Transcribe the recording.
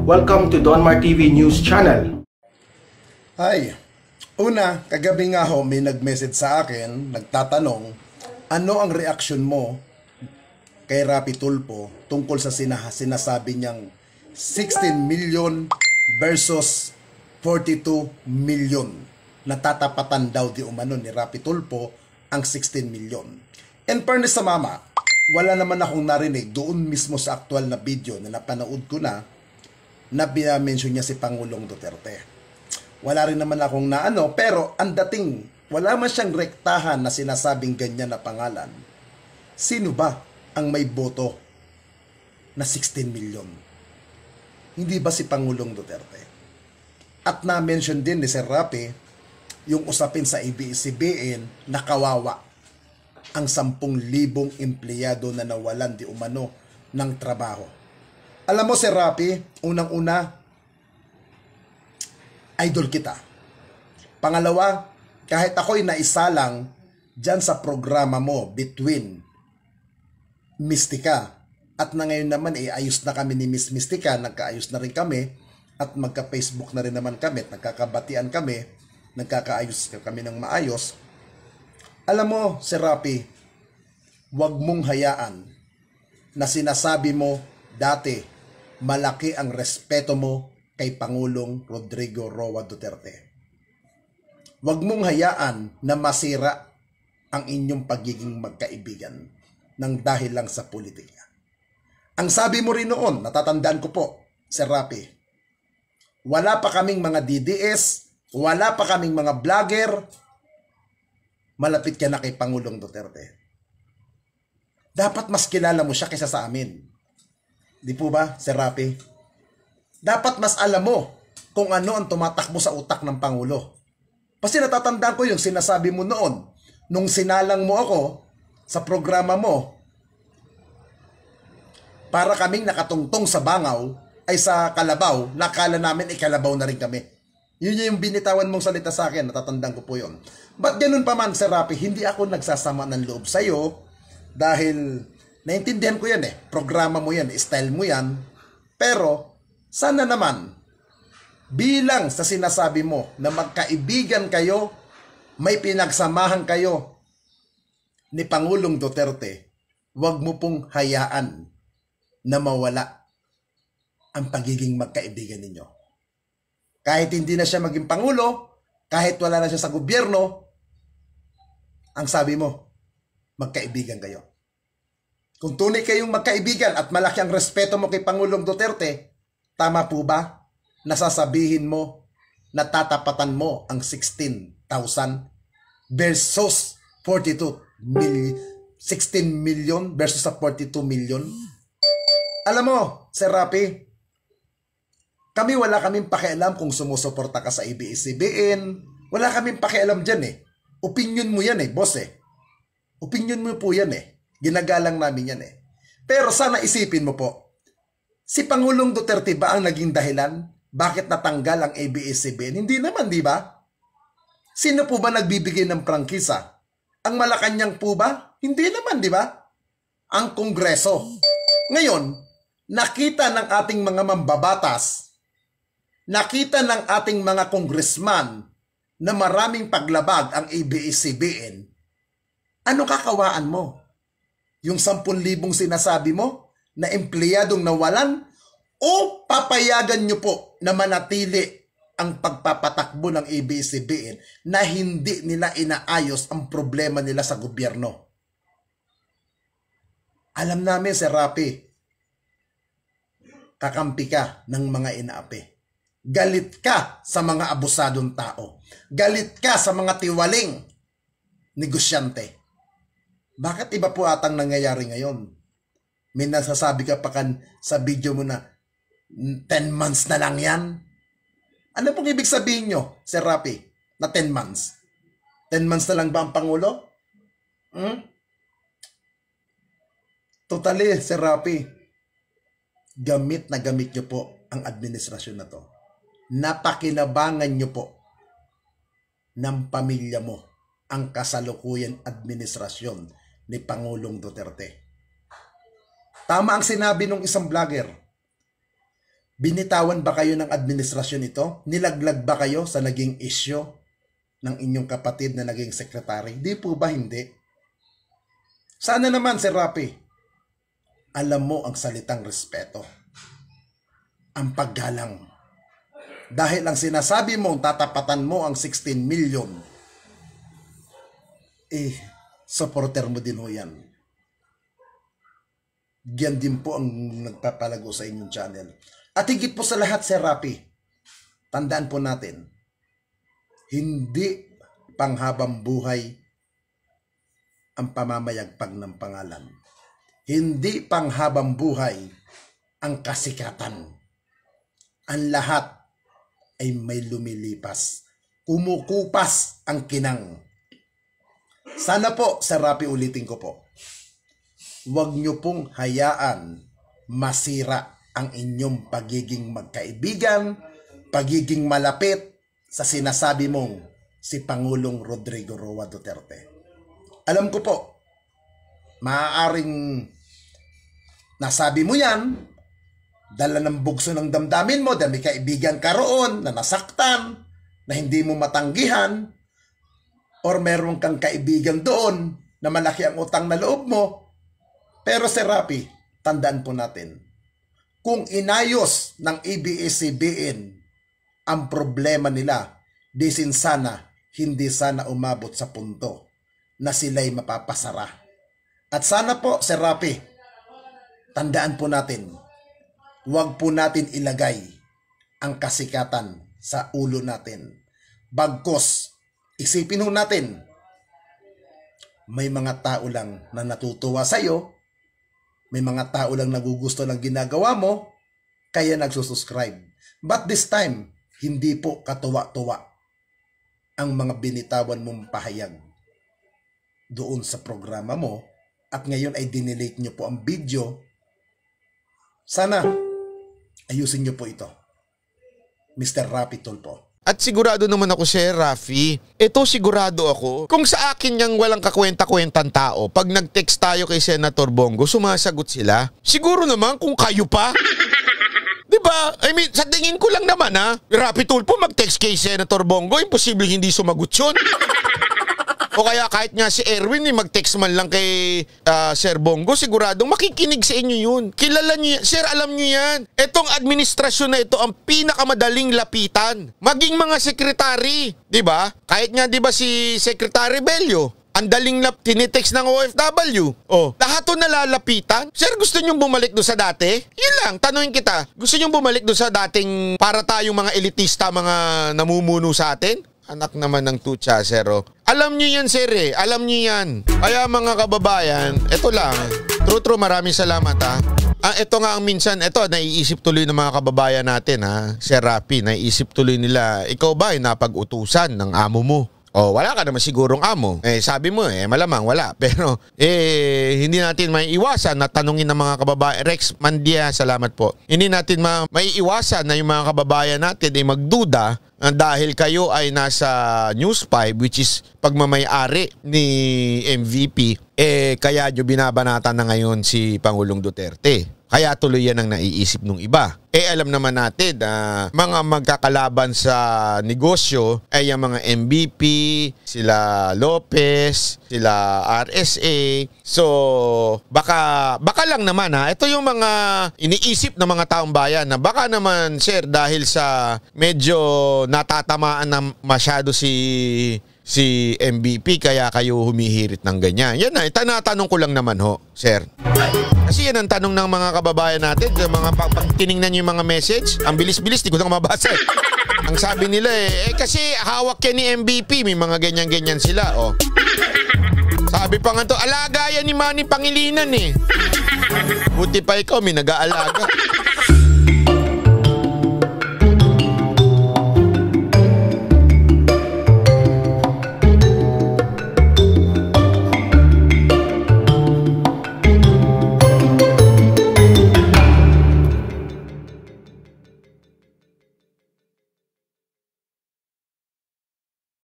Welcome to Donmar TV News Channel. Hi. Una, kagabi nga ho may nag-message sa akin, nagtatanong, ano ang reaksyon mo kay Rapi Tulfo tungkol sa sinasabi niyang 16 million versus 42 million. Natatapatan daw di umano ni Rapi Tulfo ang 16 million. In fairness sa mama, wala naman akong narinig doon mismo sa aktual na video na napanood ko na binamention niya si Pangulong Duterte. Wala rin naman akong naano, pero ang dating wala man siyang rektahan na sinasabing ganyan na pangalan. Sino ba ang may boto na 16 million? Hindi ba si Pangulong Duterte? At na-mention din ni Sir Rapi yung usapin sa ABS-CBN na kawawa ang 10,000 empleyado na nawalan di umano ng trabaho. Alam mo Sir Rapi, unang-una, idol kita. Pangalawa, kahit ako'y naisalang dyan sa programa mo between Mystica at na ngayon naman ayos na kami ni Miss Mystica, nagkaayos na rin kami at magka-Facebook na rin naman kami at nagkakabatian kami, nagkakaayos kami ng maayos. Alam mo, Sir Rapi, huwag mong hayaan na sinasabi mo dati malaki ang respeto mo kay Pangulong Rodrigo Roa Duterte. Huwag mong hayaan na masira ang inyong pagiging magkaibigan ng dahil lang sa politika. Ang sabi mo rin noon, natatandaan ko po, Sir Rapi, wala pa kaming mga DDS, wala pa kaming mga vlogger, malapit ka na kay Pangulong Duterte. Dapat mas kilala mo siya kaysa sa amin. Di po ba, Sir Rapi? Dapat mas alam mo kung ano ang tumatakbo sa utak ng Pangulo. Kasi natatandaan ko yung sinasabi mo noon, nung sinalang mo ako sa programa mo, para kaming nakatungtong sa bangaw, ay sa kalabaw, nakala namin ikalabaw na rin kami. Yun yung binitawan mong salita sa akin, natatandaan ko po yun. But ganun pa man, Sir Rapi, hindi ako nagsasama ng loob sa'yo dahil naintindihan ko yan programa mo yan, style mo yan. Pero sana naman, bilang sa sinasabi mo na magkaibigan kayo, may pinagsamahan kayo ni Pangulong Duterte, huwag mo pong hayaan na mawala ang pagiging magkaibigan ninyo. Kahit hindi na siya maging Pangulo, kahit wala na siya sa gobyerno, ang sabi mo, magkaibigan kayo. Kung tunay kayong magkaibigan at malaki ang respeto mo kay Pangulong Duterte, tama po ba na sasabihin mo na tatapatan mo ang 16,000 versus 16 million versus sa 42 million? Alam mo, Sir Rapi, kami wala kaming pakialam kung sumusuporta ka sa ABS-CBN. Wala kaming pakialam dyan Opinion mo yan boss Opinion mo po yan Ginagalang namin yan Pero sana isipin mo po, si Pangulong Duterte ba ang naging dahilan bakit natanggal ang ABS-CBN? Hindi naman, di ba? Sino po ba nagbibigay ng prangkisa? Ang Malacanang po ba? Hindi naman, di ba? Ang Kongreso. Ngayon, nakita ng ating mga mambabatas, nakita ng ating mga congressman na maraming paglabag ang ABS-CBN, ano kakawaan mo? Yung 10,000 sinasabi mo na empleyadong nawalan o papayagan nyo po na manatili ang pagpapatakbo ng ABS-CBN na hindi nila inaayos ang problema nila sa gobyerno? Alam namin, Sir Rapi, kakampi ka ng mga inaapi. Galit ka sa mga abusadong tao. Galit ka sa mga tiwaling negosyante. Bakit iba po atang nangyayari ngayon? May nasasabi ka pa kan sa video mo na 10 months na lang yan. Ano pong ibig sabihin nyo, Sir Rapi, na 10 months? 10 months na lang ba ang Pangulo? Totally, Sir Rapi, gamit na gamit nyo po ang administrasyon na to. Napakinabangan nyo po ng pamilya mo ang kasalukuyan administrasyon ni Pangulong Duterte. Tama ang sinabi ng isang vlogger. Binitawan ba kayo ng administrasyon ito? Nilaglag ba kayo sa naging issue ng inyong kapatid na naging sekretary? Di po ba hindi? Sana naman, Sir Rapi, alam mo ang salitang respeto, ang paggalang. Dahil ang sinasabi mo, tatapatan mo ang 16 million, supporter mo din ho yan. Yan din po ang nagpapalago sa inyong channel. At higit po sa lahat, Sir Rapi, tandaan po natin, hindi panghabang buhay ang pamamayagpag ng pangalan. Hindi panghabang buhay ang kasikatan. Ang lahat ay may lumilipas. Kumukupas ang kinang. Sana po, Sir Rapi, ulitin ko po, huwag niyo pong hayaan masira ang inyong pagiging magkaibigan, pagiging malapit sa sinasabi mong si Pangulong Rodrigo Roa Duterte. Alam ko po, maaaring nasabi mo yan, dala ng bugso ng damdamin mo, dahil may kaibigan ka roon na nasaktan, na hindi mo matanggihan, or meron kang kaibigan doon na malaki ang utang na loob mo. Pero Sir Rapi, tandaan po natin, kung inayos ng ABS-CBN ang problema nila, hindi sana umabot sa punto na sila'y mapapasara. At sana po, Sir Rapi, tandaan po natin, huwag po natin ilagay ang kasikatan sa ulo natin. Bagkus, isipin ho natin, may mga tao lang na natutuwa sa'yo, may mga tao lang nagugusto ng ginagawa mo, kaya nagsusubscribe. But this time, hindi po katuwa-tuwa ang mga binitawan mong pahayag doon sa programa mo, at ngayon ay dinelete nyo po ang video. Sana ayusin nyo po ito, Mr. Rapi Tulfo. At sigurado naman ako, Sir Rafi, ito sigurado ako, kung sa akin yang walang kakwenta-kwentang tao, pag nag-text tayo kay Senator Bongo, sumasagot sila. Siguro naman kung kayo pa. Diba? I mean, sa tingin ko lang naman ha, Rapi Tulfo mag-text kay Senator Bongo, imposible hindi sumagot yun. O kaya kahit nga si Erwin mag-text man lang kay Sir Bongo, siguradong makikinig sa inyo yun. Kilala nyo yan. Sir, alam nyo yan. Itong administrasyon na ito ang pinakamadaling lapitan. Maging mga sekretary. Diba? Kahit nga diba si Secretary Bello, ang daling tinitext ng OFW. Oh, lahat to nalalapitan. Sir, gusto nyo bumalik doon sa dati? Yun lang, tanungin kita. Gusto nyo bumalik doon sa dating para tayong mga elitista, mga namumuno sa atin? Anak naman ng tutsa, Sir. Alam nyo yan, Sir eh. Alam nyo yan. Kaya mga kababayan, ito lang. True, maraming salamat ha. Ito nga ang minsan, ito, naiisip tuloy ng mga kababayan natin ha. Sir Rapi, naiisip tuloy nila, ikaw ba ay napag-utusan ng amo mo? O, wala ka naman sigurong amo. Sabi mo malamang wala. Pero, hindi natin maiiwasan na tanungin ng mga kababayan. Rex Mandia, salamat po. Hindi natin maiiwasan na yung mga kababayan natin ay magduda dahil kayo ay nasa News 5, which is pagmamay-ari ni MVP, kaya nyo binabanatan na ngayon si Pangulong Duterte. Kaya tuloy yan ang naiisip ng iba. Alam naman natin na mga magkakalaban sa negosyo ay ang mga MVP, sila Lopez, sila RSA. So, baka lang naman ha. Ito yung mga iniisip ng mga taong bayan na baka naman, Sir, dahil sa medyo natatamaan na masyado si MVP kaya kayo humihirit ng ganyan. Yan na, tanatanong ko lang naman ho, Sir. Kasi yan ang tanong ng mga kababayan natin. Mga pag tinignan nyo yung mga message, ang bilis-bilis, di ko na mabasa. Ang sabi nila kasi hawak yan ni MVP, may mga ganyan-ganyan sila. Oh. Sabi pa nga to, alaga yan ni Manny Pangilinan eh. Buti pa ikaw, may nag-aalaga.